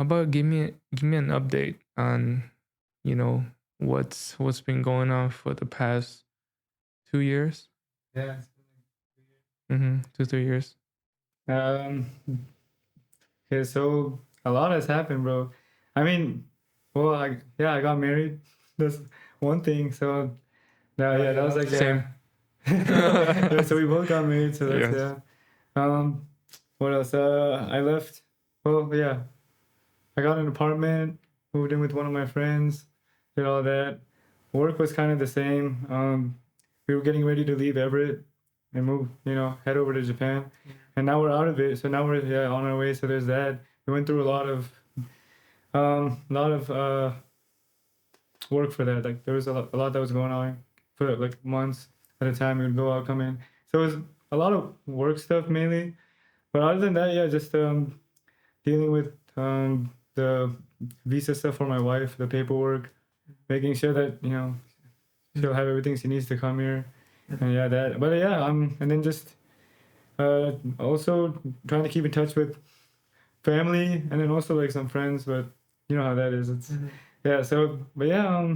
about give me an update on, you know, what's been going on for the past 2 years? Yeah. It's been like Mm-hmm. 2, 3 years. 2 years. Okay, so a lot has happened, bro. I mean, well, I got married. That's one thing. So yeah, that was like Same. yeah. So we both got married. So that's Yes. yeah. Um, what else? I left. Well, yeah, I got an apartment, moved in with one of my friends, did all that. Work was kind of the same. We were getting ready to leave Everett and move, head over to Japan. And now we're out of it. So now we're on our way. So there's that. We went through a lot of work for that. Like there was a lot that was going on for like months at a time. We would go out, come in. So it was a lot of work stuff mainly. But other than that, yeah, just dealing with the visa stuff for my wife, the paperwork, making sure that she'll have everything she needs to come here, and yeah, that. But yeah, and then just also trying to keep in touch with family, and then also like some friends. But you know how that is. It's yeah. So, but yeah,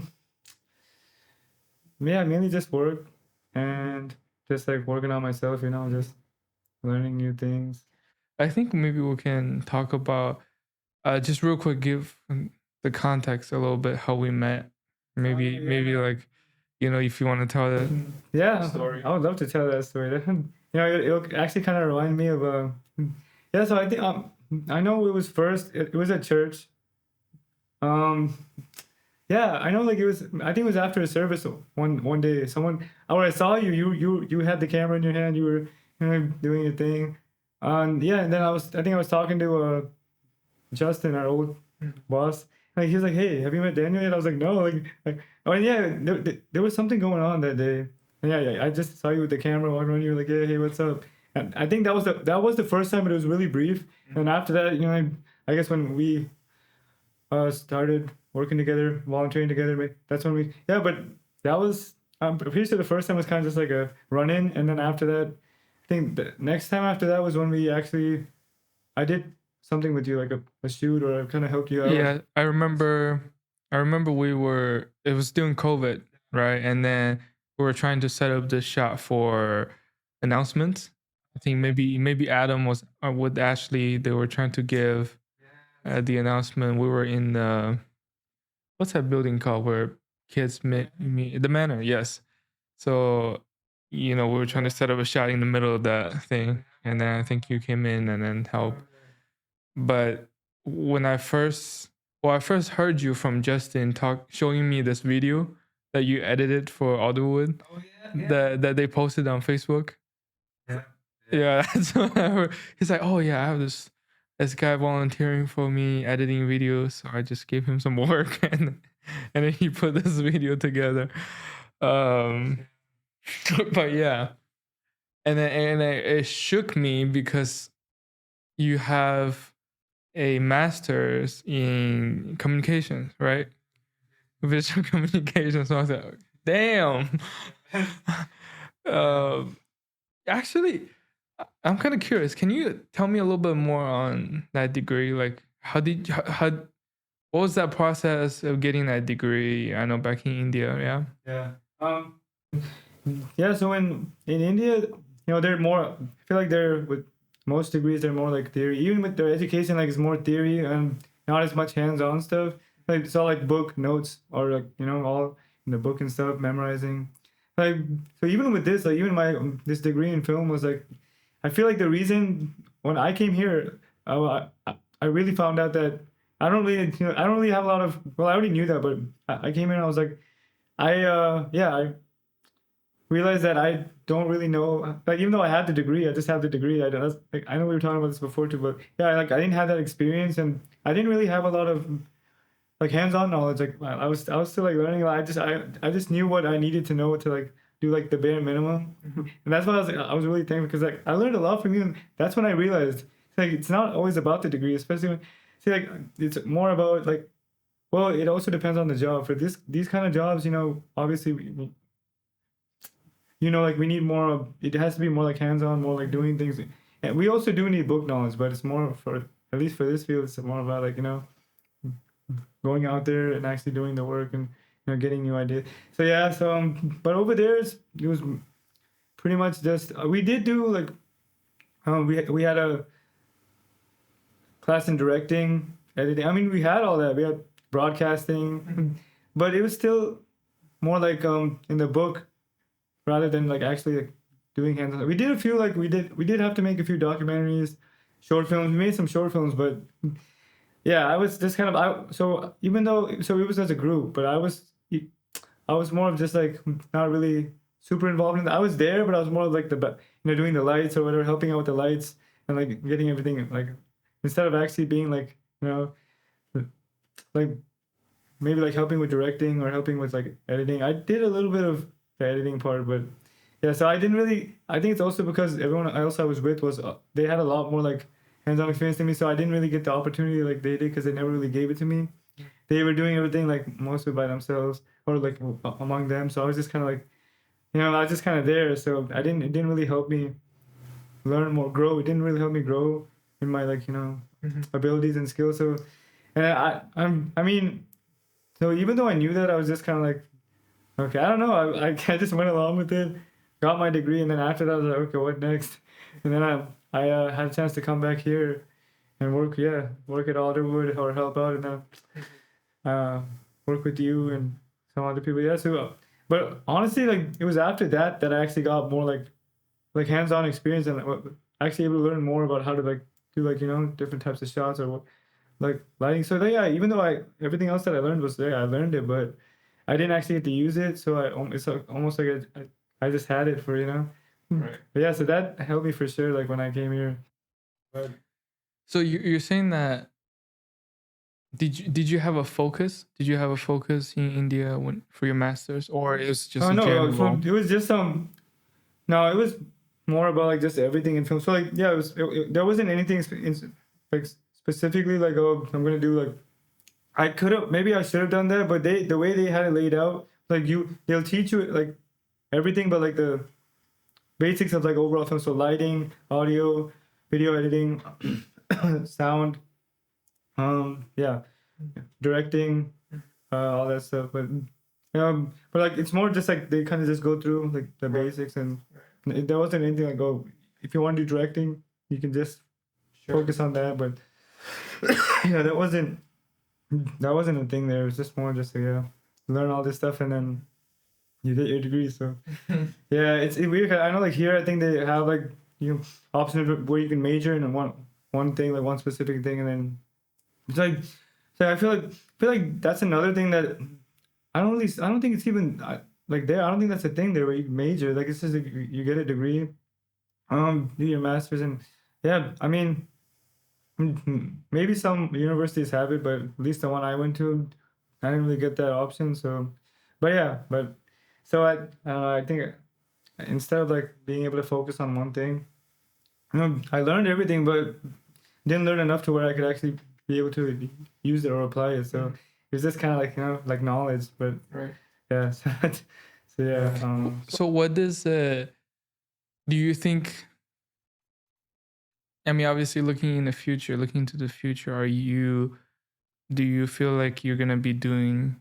mainly just work and just like working on myself. Just learning new things. I think maybe we can talk about just real quick, give the context a little bit how we met. Maybe like, if you want to tell the Yeah, story. I would love to tell that story. It'll actually kind of remind me of yeah. So I think I know it was first. It was at church. Um, yeah, I know. Like it was. I think it was after a service one day. I saw you. You had the camera in your hand. You were doing your thing. Yeah, and then I think I was talking to Justin, our old boss. Like he was like, "Hey, have you met Daniel yet?" I was like, "No." Oh, and yeah, there was something going on that day. And yeah, I just saw you with the camera walking around. You were like, "Yeah, hey, what's up?" And I think that was the first time, but it was really brief. And after that, I guess when we started working together, volunteering together, that's when we yeah. But that was I'm pretty sure the first time was kind of just like a run in, and then after that, I think the next time after that was when we actually I did something with you, like a shoot, or I kind of helped you out. Yeah, I remember. It was during COVID, right? And then we were trying to set up this shot for announcements. I think maybe Adam was with Ashley. They were trying to give the announcement. We were in what's that building called where kids meet the manor? Yes. So we were trying to set up a shot in the middle of that thing, and then I think you came in and then helped. But when I first heard you from Justin showing me this video that you edited for Alderwood that they posted on Facebook. Yeah, that's what I heard. He's like, oh yeah, I have this guy volunteering for me editing videos, so I just gave him some work and then he put this video together. Um, but yeah, and it shook me because you have a master's in communications, right? Visual communications. So I was like, damn. um, Actually, I'm kind of curious. Can you tell me a little bit more on that degree? Like, what was that process of getting that degree? I know back in India, yeah. Yeah. Yeah. So in India, they're more. I feel like they're with most degrees, they're more like theory. Even with their education, like it's more theory and not as much hands-on stuff. Like it's all like book notes or like all in the book and stuff, memorizing. Like so, even with this, like even my this degree in film was like, I feel like the reason when I came here, I really found out that I don't really have a lot of. Well, I already knew that, but I came in and I was like, I realized that I don't really know. Like even though I had the degree, I just have the degree. I know we were talking about this before too, but yeah, like I didn't have that experience, and I didn't really have a lot of like hands-on knowledge. Like I was still like learning. I just knew what I needed to know to like do like the bare minimum, and that's why I was really thankful because like I learned a lot from you, and that's when I realized like it's not always about the degree, especially when see like it's more about like well, it also depends on the job. For these kind of jobs, obviously like we need more of it has to be more like hands-on, more like doing things. And we also do need book knowledge, but it's more for at least for this field, it's more about like going out there and actually doing the work and getting new ideas. So yeah, but over there it was pretty much just we did do like we had a class in directing, editing. I mean, we had all that. We had broadcasting, but it was still more like in the book rather than like actually like doing hands-on. We did a few like we did have to make a few documentaries, short films. We made some short films, but yeah, I was just kind of so even though so it was as a group, but I was more of just like not really super involved in that. I was there, but I was more of like doing the lights or whatever, helping out with the lights and like getting everything like instead of actually being like like maybe like helping with directing or helping with like editing. I did a little bit of the editing part, but yeah, so I didn't really. I think it's also because everyone else I was with was they had a lot more like hands-on experience than me, so I didn't really get the opportunity like they did because they never really gave it to me. They were doing everything like mostly by themselves or like among them, so I was just kind of like I was just kind of there, so I didn't. It didn't really help me learn more, grow. It didn't really help me grow in my like abilities and skills. So, and I mean, so even though I knew that, I was just kind of like, okay, I don't know. I just went along with it, got my degree, and then after that, I was like, okay, what next? And then I had a chance to come back here and work at Alderwood or help out and then work with you and some other people. Yeah, so but honestly, like it was after that that I actually got more like hands-on experience and actually able to learn more about how to like do like different types of shots or what like lighting. So yeah, even though everything else that I learned was there, I learned it, but I didn't actually get to use it. So it's like, almost like I just had it for Right. But yeah, so that helped me for sure. Like when I came here. But So you're saying that did you have a focus? Did you have a focus in India for your masters, or it was just oh a no, general? it was just no, it was more about like just everything in film. So like yeah, there wasn't anything like specifically like oh I'm gonna do like I could have maybe I should have done that, but the way they had it laid out like they'll teach you like everything but like the basics of like overall film. So lighting, audio, video editing, sound, yeah, directing, all that stuff. But like it's more just like they kind of just go through like the basics and there wasn't anything like oh if you want to do directing you can just focus on that. But yeah, that wasn't a thing there. It was just more just learn all this stuff and then you get your degree. So yeah, it's weird. I know like here I think they have like options where you can major in one thing like one specific thing and then it's like so I feel like that's another thing that I don't think it's even like there. I don't think that's a thing there where you major. Like it's just like, you get a degree, do your masters, and yeah. I mean, maybe some universities have it, but at least the one I went to, I didn't really get that option. So, but yeah, but so I think instead of like being able to focus on one thing, I learned everything, but didn't learn enough to where I could actually be able to use it or apply it. So it's just kind of like like knowledge, but Right. yeah. So yeah. So what does do you think? I mean, obviously, looking into the future, do you feel like you're gonna be doing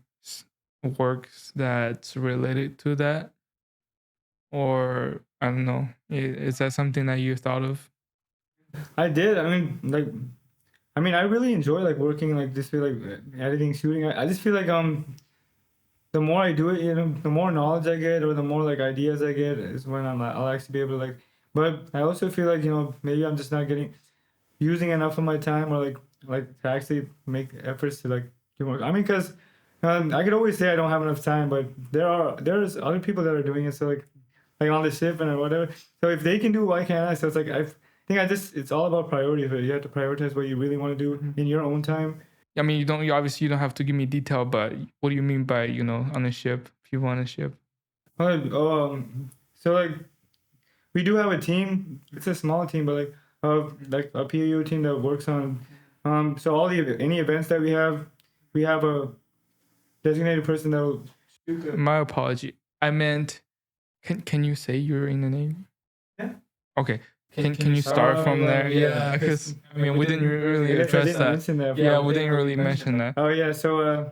works that's related to that, or I don't know, is that something that you thought of? I did. I mean, I really enjoy like working like just feel like editing, shooting. I just feel like the more I do it, the more knowledge I get or the more like ideas I get is when I'll actually be able to like. But I also feel like maybe I'm just not using enough of my time or like to actually make efforts to like do more. I mean, because I could always say I don't have enough time, but there's other people that are doing it. So like on the ship and whatever. So if they can do, why can't I? So it's like I think it's all about priorities. But you have to prioritize what you really want to do in your own time. I mean, you obviously you don't have to give me detail, but what do you mean by on a ship? If you on a ship, So like we do have a team. It's a small team, but like a PAU team that works on. So any events that we have a designated person that will. my apology. I meant, can you say you're in the Navy? Yeah. Okay. Can you start Oh, from yeah, there? yeah. Yeah, because I mean, we didn't I really guess I address didn't that. mention that. Yeah, we didn't really mention that. Oh yeah, so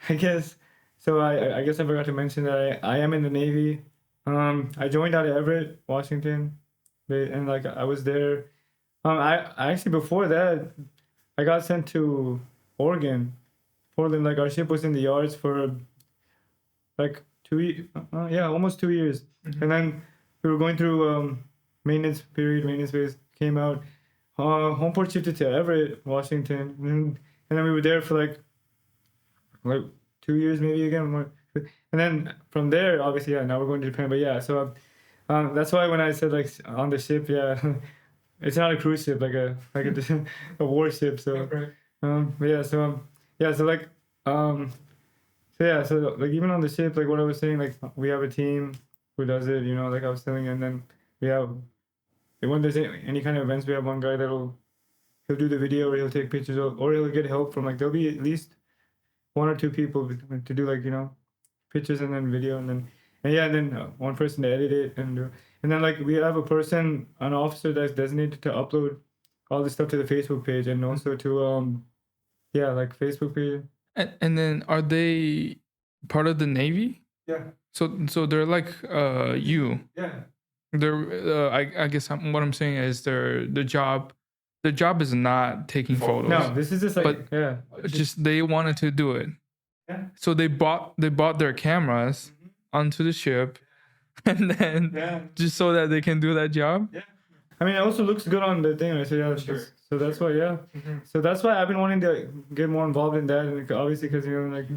I guess so. I guess I forgot to mention that I am in the Navy. I joined out of Everett, Washington, and like I was there. I actually before that I got sent to Oregon, Portland. Like our ship was in the yards for like yeah, almost 2 years, and then we were going through maintenance phase. Came out. Home port shifted to Everett, Washington, and then we were there for like 2 years maybe again more. And then from there obviously yeah now we're going to Japan, but yeah, so that's why when I said like on the ship, yeah, it's not a cruise ship, like a a warship, so Right. but yeah, so yeah, so like so yeah, so like even on the ship, like what I was saying, like we have a team who does it, you know, like I was telling you, and then we have when there's any kind of events, we have one guy he'll do the video or he'll take pictures, or he'll get help from like there'll be at least one or two people to do like, you know, pictures and then video, and yeah, and then one person to edit it, and then like we have a person, an officer that's designated to upload all this stuff to the Facebook page, and also to yeah, like Facebook page. And then are they part of the Navy? Yeah. So they're like you. Yeah. They're I guess what I'm saying is the job is not taking photos. No, this is just like But yeah. just they wanted to do it. Yeah. So they bought their cameras onto the ship, and then Yeah. just so that they can do that job. Yeah. I mean, it also looks good on the thing. I say, yeah, Sure. so that's why, yeah. So that's why I've been wanting to get more involved in that, and obviously, because you know, like,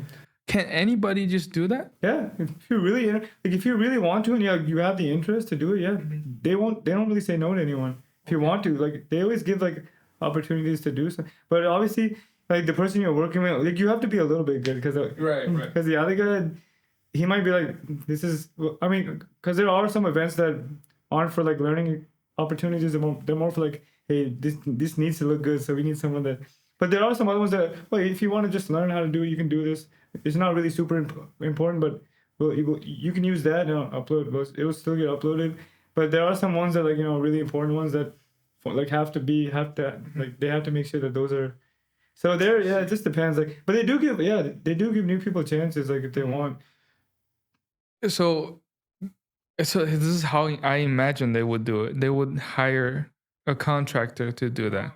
Can anybody just do that? yeah, if you really, you know, like, if you really want to, and you have the interest to do it, yeah, they don't really say no to anyone. If you want to, like, they always give like opportunities to do so. But obviously, like the person you're working with, like, you have to be a little bit good because Right. because the other guy, he might be like, this is, I mean, because there are some events that aren't for like learning opportunities. They're more for like, hey, this needs to look good, so we need someone that. But there are some other ones that, well, if you want to just learn how to do it, you can do this. It's not really super important, but well, you can use that and upload. It will still get uploaded. But there are some ones that, like, you know, really important ones that like have to like they have to make sure that those are. So there, yeah, it just depends. Like, but they do give new people chances, like if they want. So this is how I imagine they would do it. They would hire a contractor to do that.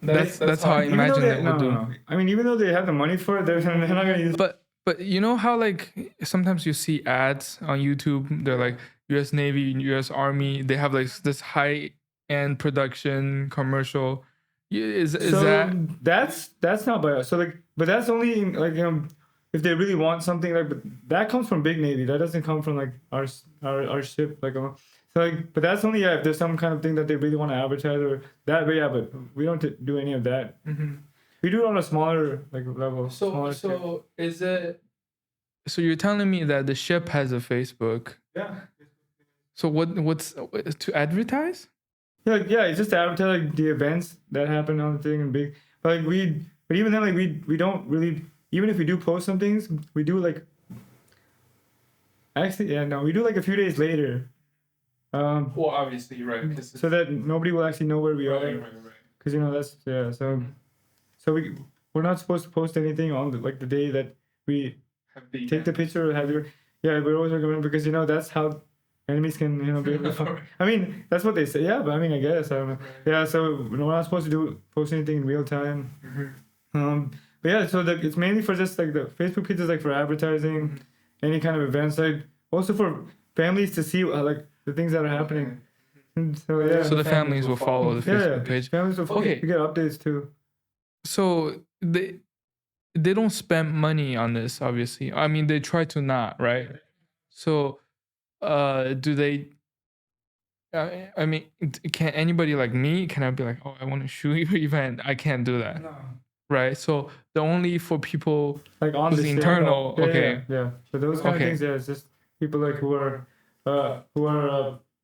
That's how I imagine they would do. No. I mean, even though they have the money for it, they're not gonna use. But you know how like sometimes you see ads on YouTube, they're like US Navy, US Army, they have like this high end production commercial. Is So that that's not by us. So like, but that's only like if they really want something, like, but that comes from big Navy. That doesn't come from like our ship. Like, so like, but that's only if there's some kind of thing that they really want to advertise or that. But yeah, but we don't do any of that. We do it on a smaller like level. smaller scale. So is it? So you're telling me that the ship has a Facebook? Yeah. So what's to advertise? Yeah, it's just to advertise like the events that happen on the thing and big. But like but even then, like we don't really, even if we do post some things, we do like. Actually, yeah, no, we do like a few days later. Well, obviously, right. So that nobody will actually know where we are. Right. Because you know that's yeah. So we're not supposed to post anything on the day that we take the picture or have your. Yeah, we're always recommending because you know that's how enemies can be able to find. I mean that's what they say. Yeah, but I mean I guess I don't know. Yeah, so we're not supposed to post anything in real time. But yeah, so it's mainly for just like the Facebook page is like for advertising, any kind of events, like also for families to see like the things that are happening. So yeah. So the families will follow the Facebook page. Families will follow. Okay. You get updates too. So they don't spend money on this, obviously. I mean, they try to not, right? So, do they? I mean, can anybody like me? Can I be like, oh, I want to shoot your event? I can't do that, No. right? So the only for people Like on who's the internal. Yeah, Okay. Yeah. So those kind Okay. of things, yeah, it's just people like who are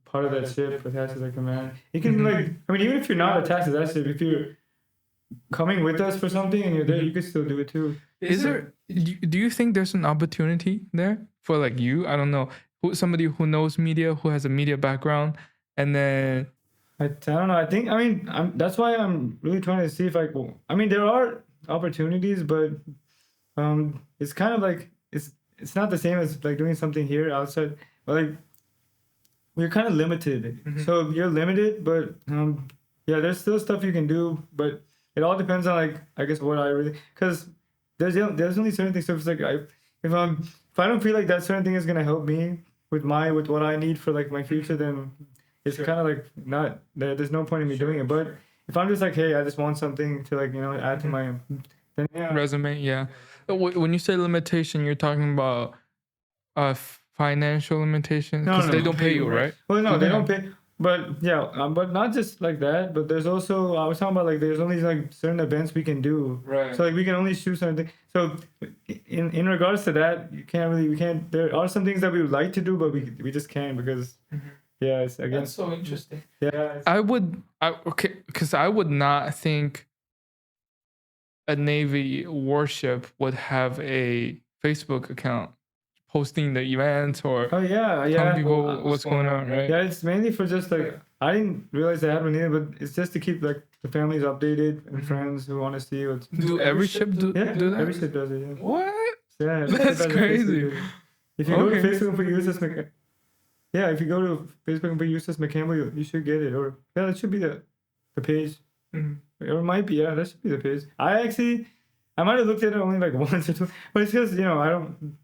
part of that ship attached to the command. You can like, I mean, even if you're not attached to that ship, if you're coming with us for something and you're there, you could still do it too. Is there? Do you think there's an opportunity there for like you? I don't know, somebody who knows media, who has a media background, And then I don't know. I think I mean that's why I'm really trying to see if I mean there are opportunities, but it's kind of like it's not the same as like doing something here outside. But like we're kind of limited. So you're limited, but yeah, there's still stuff you can do, but it all depends on like I guess what I really because there's only certain things. So it's like if I don't feel like that certain thing is gonna help me with what I need for like my future, then it's kind of like not there's no point in me doing it. But if I'm just like, hey, I just want something to like add to my then yeah. resume, yeah. When you say limitation, you're talking about financial limitations No, because no, they no. don't pay you, right? Well, no, Do they they don't have? pay. But yeah, but not just like that. But there's also I was talking about like there's only like certain events we can do. Right. So like we can only shoot certain things. So in regards to that, you can't really we can't. There are some things that we would like to do, but we just can't because yeah, it's That's against. so interesting. Yeah. Okay, because I would not think a Navy warship would have a Facebook account posting the events or Oh yeah, telling yeah. people what's going on, right? Yeah, it's mainly for just like I didn't realize they had one either, but it's just to keep like the families updated and friends who want to see what's. Do every ship do that? Every ship does it. Yeah. What? Yeah, every ship That's has a crazy. Facebook page. If you go to Okay. Facebook and put USS yeah, if you go to Facebook and put USS McCampbell, you should get it. Or yeah, that should be the page. Mhm. Or it might be that should be the page. I might have looked at it only like once or two, but it's because I don't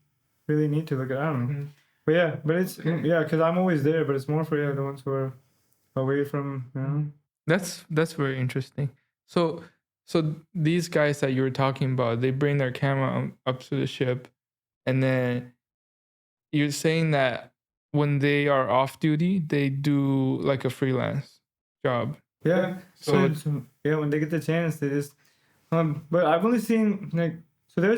really need to look at. I don't know. But yeah, but it's yeah, because I'm always there. But it's more for the ones who are away from. That's very interesting. So these guys that you were talking about, they bring their camera up to the ship, and then you're saying that when they are off duty, they do like a freelance job. Yeah. So yeah, when they get the chance, they just but I've only seen like there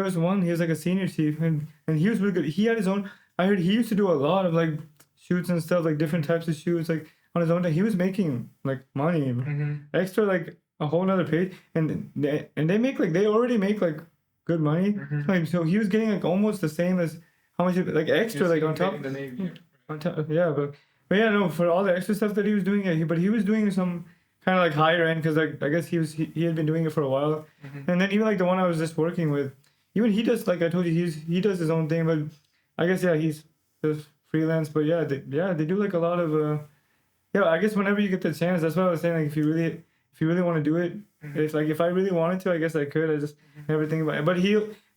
was one he was like a senior chief and he was really good. He had his own. I heard he used to do a lot of like shoots and stuff like different types of shoots like on his own. He was making like money extra like a whole nother page and they make like they already make like good money like so he was getting like almost the same as how much like extra like on top. On top, yeah, but yeah, no, for all the extra stuff that he was doing, yeah, but he was doing some kind of like higher end because like I guess he had been doing it for a while, and then even like the one I was just working with, even he does like I told you he does his own thing, but I guess yeah he's just freelance, but yeah they do like a lot of yeah I guess whenever you get the chance, that's what I was saying like if you really want to do it, it's like if I really wanted to, I guess I could. I just never think about it. But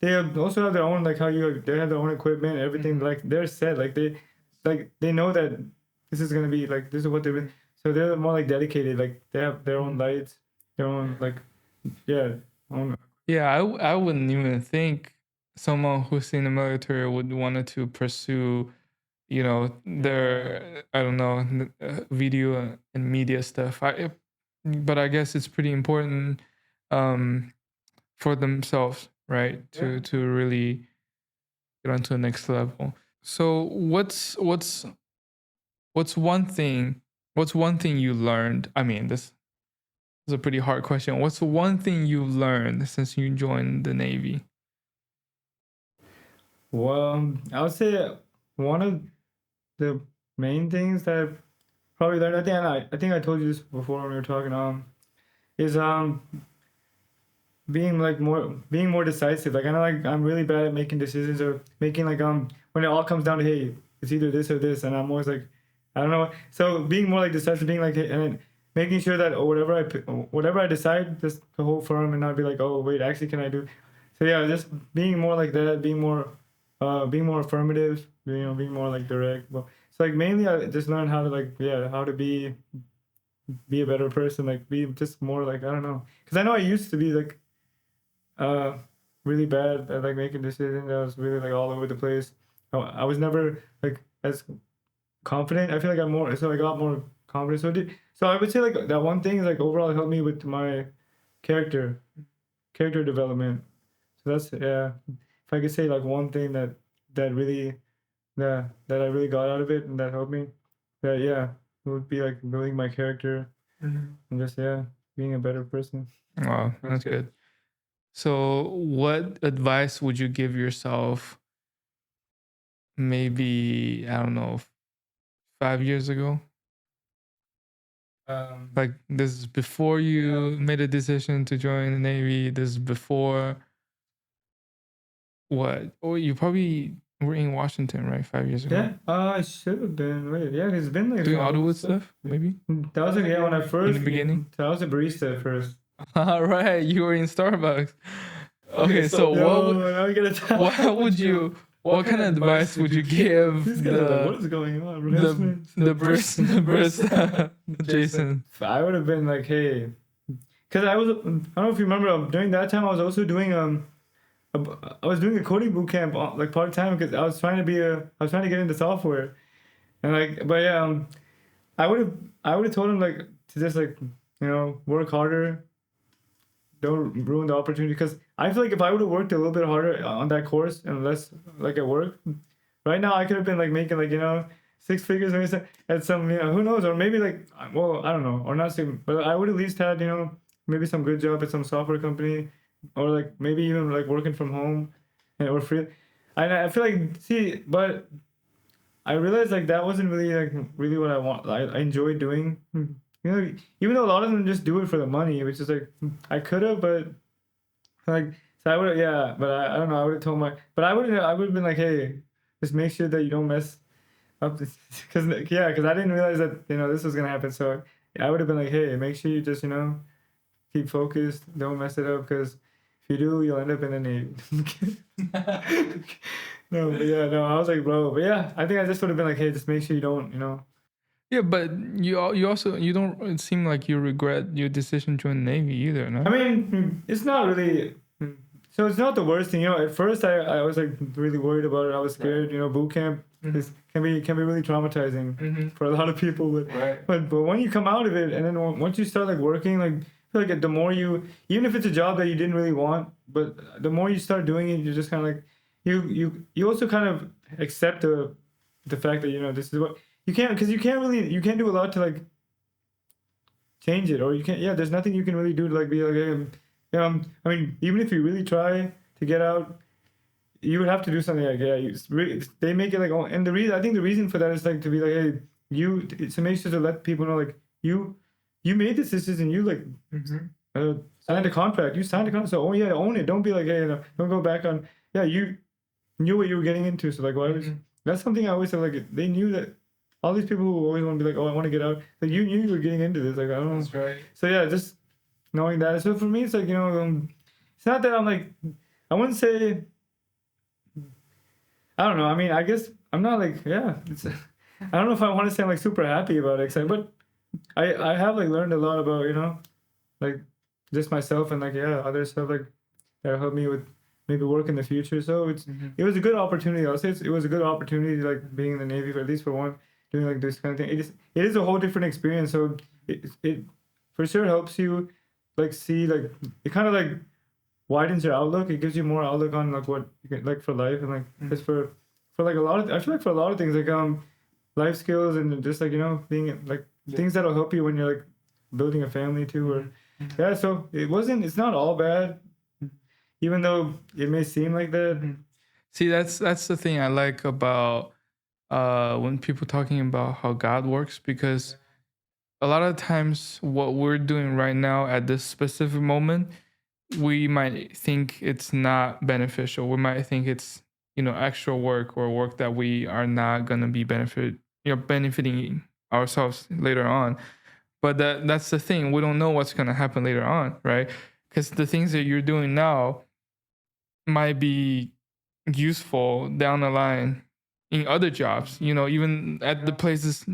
they also have their own like they have their own equipment, everything like they're set they know that this is gonna be like this is what they've been. So they're more like dedicated. Like they have their own lights, their own like yeah. Own. Yeah, I wouldn't even think someone who's in the military would want to pursue, their I don't know video and media stuff. But I guess it's pretty important for themselves, right? To really get onto the next level. So what's one thing you learned? I mean, this is a pretty hard question. What's one thing you've learned since you joined the Navy? Well, I would say one of the main things that I've probably learned. I think I told you this before when we were talking. Is being more decisive. Like I know like I'm really bad at making decisions or making like when it all comes down to hey it's either this or this and I'm always like I don't know. So being more like decisive, being like hey, and then making sure that whatever I decide, just to hold firm and not be like oh wait actually can I do. So yeah, just being more like that, being more affirmative, being more like direct. Well, so like mainly I just learned how to like how to be a better person, like be just more like I don't know, because I know I used to be like uh really bad at like making decisions. I was really like all over the place. I was never like as confident. I feel like I'm more so I got more confident. So I would say like that one thing is like overall helped me with my character development. So that's yeah. If I could say like one thing that really that I really got out of it and that helped me, that yeah, it would be like building my character and just being a better person. Wow, that's good. So, what advice would you give yourself maybe, I don't know, 5 years ago? Um, Like this is before you made a decision to join the Navy. This is before what? Oh, you probably were in Washington, right? 5 years ago, yeah, I should have been. Wait, yeah, it's been like doing long. Autowood stuff, maybe That was like, yeah, when I in first, the beginning. so I was a barista at first. All right, you were in Starbucks. Okay, so Yo, now I gotta tell. what would you what kind of advice would you give These guys are like, what is going on? the barista Jason? I would have been like, hey, because I don't know if you remember, during that time I was also doing I was doing a coding boot camp like part time because I was trying to get into software and like, but yeah, I would have told him like to just like, work harder, don't ruin the opportunity, because I feel like if I would have worked a little bit harder on that course and less like at work, right now I could have been like making like, 6 figures maybe at some, who knows, or maybe like, well, I don't know, or not same, but I would at least had, maybe some good job at some software company, or like maybe even like working from home and or free. And I feel like, see, but I realized like that wasn't really like really what I want. I enjoy doing. Even though a lot of them just do it for the money, which is like I could have, but like, so I would, yeah, but I don't know. I would have told but I would have been like, hey, just make sure that you don't mess up this, because yeah, because I didn't realize that this was gonna happen. So yeah, I would have been like, hey, make sure you just keep focused, don't mess it up, because if you do, you'll end up in the Navy. No, but yeah, no, I was like, bro, but yeah, I think I just would have been like, hey, just make sure you don't. Yeah, but you also you don't seem like you regret your decision to join the Navy either, no? I mean, it's not really. So it's not the worst thing, At first, I was like really worried about it. I was scared, boot camp can be really traumatizing for a lot of people. But when you come out of it, and then once you start like working, like I feel like the more even if it's a job that you didn't really want, but the more you start doing it, you're just kind of like you also kind of accept the fact that this is what you can't, because you can't do a lot to like change it, or you can't, yeah, there's nothing you can really do to like be like, I mean, even if you really try to get out, you would have to do something like, yeah, they make it like, oh, and I think the reason for that is like to be like, hey, it's to make sure to let people know like you made this decision, you like signed a contract, so oh yeah, own it, don't be like, hey, don't go back on, yeah, you knew what you were getting into, so like, why was that's something I always said, like they knew that. All these people who always want to be like, oh, I want to get out, like you knew you were getting into this, like I don't know. That's right. So yeah, just knowing that. So for me, it's like it's not that I'm like, I wouldn't say, I don't know. I mean, I guess I'm not like, yeah. I don't know if I want to say I'm like super happy about it, but I have like learned a lot about like just myself and like, yeah, other stuff like that helped me with maybe work in the future. So it was a good opportunity. I'll say it was a good opportunity, like being in the Navy, for at least for one, doing like this kind of thing. It is a whole different experience. So it for sure helps you like see, like it kind of like widens your outlook. It gives you more outlook on like what you can, like for life, and like just for like a lot of, I feel like for a lot of things, like life skills, and just like being like things that'll help you when you're like building a family too, or yeah. So it's not all bad, even though it may seem like that. See, that's the thing I like about when people talking about how God works, because a lot of times what we're doing right now at this specific moment, we might think it's not beneficial. We might think it's extra work, or work that we are not gonna be benefiting ourselves later on. But that's the thing. We don't know what's gonna happen later on, right? Because the things that you're doing now might be useful down the line in other jobs. Even at the places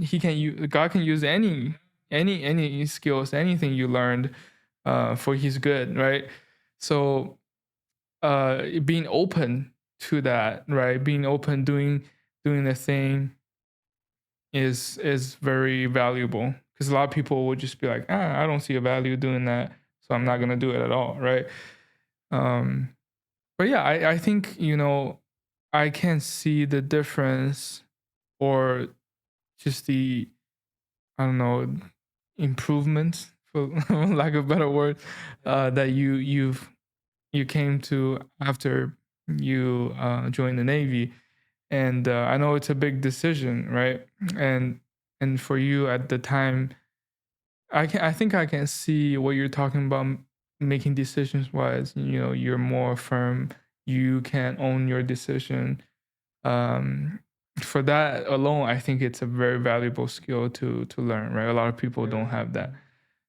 God can use any skills, anything you learned for His good, right? So being open to that, right? Being open, doing the thing is very valuable, because a lot of people would just be like, I don't see a value doing that, so I'm not gonna do it at all, right? But yeah, I think I can see the difference, or just the, I don't know, improvements, for lack of a better word, that you came to after you joined the Navy. And I know it's a big decision, right? And And for you at the time, I think I can see what you're talking about, making decisions wise. You know, you're more firm. You can own your decision. Um, for that alone, I think it's a very valuable skill to learn. Right, a lot of people don't have that.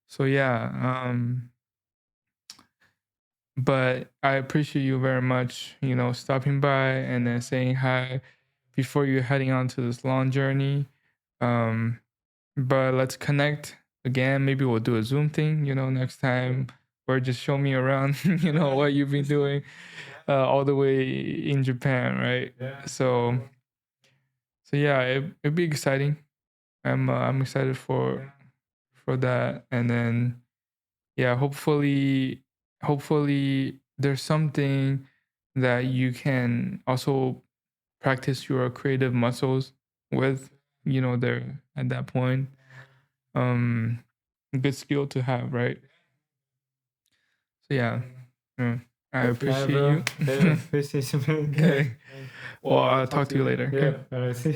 So yeah, but I appreciate you very much. You know, stopping by and then saying hi before you're heading on to this long journey. Um, but let's connect again. Maybe we'll do a Zoom thing, you know, next time, or just show me around, you know, what you've been doing all the way in Japan, right? So yeah, it'd be exciting. I'm excited for that, and then yeah, hopefully there's something that you can also practice your creative muscles with, you know, there at that point. um Good skill to have, right? So yeah, mm, I Yeah, appreciate bro. you. Yeah, appreciate you, man. Okay, well, Well, I'll I'll talk talk to to you you. later. Okay, Yeah, all right. See.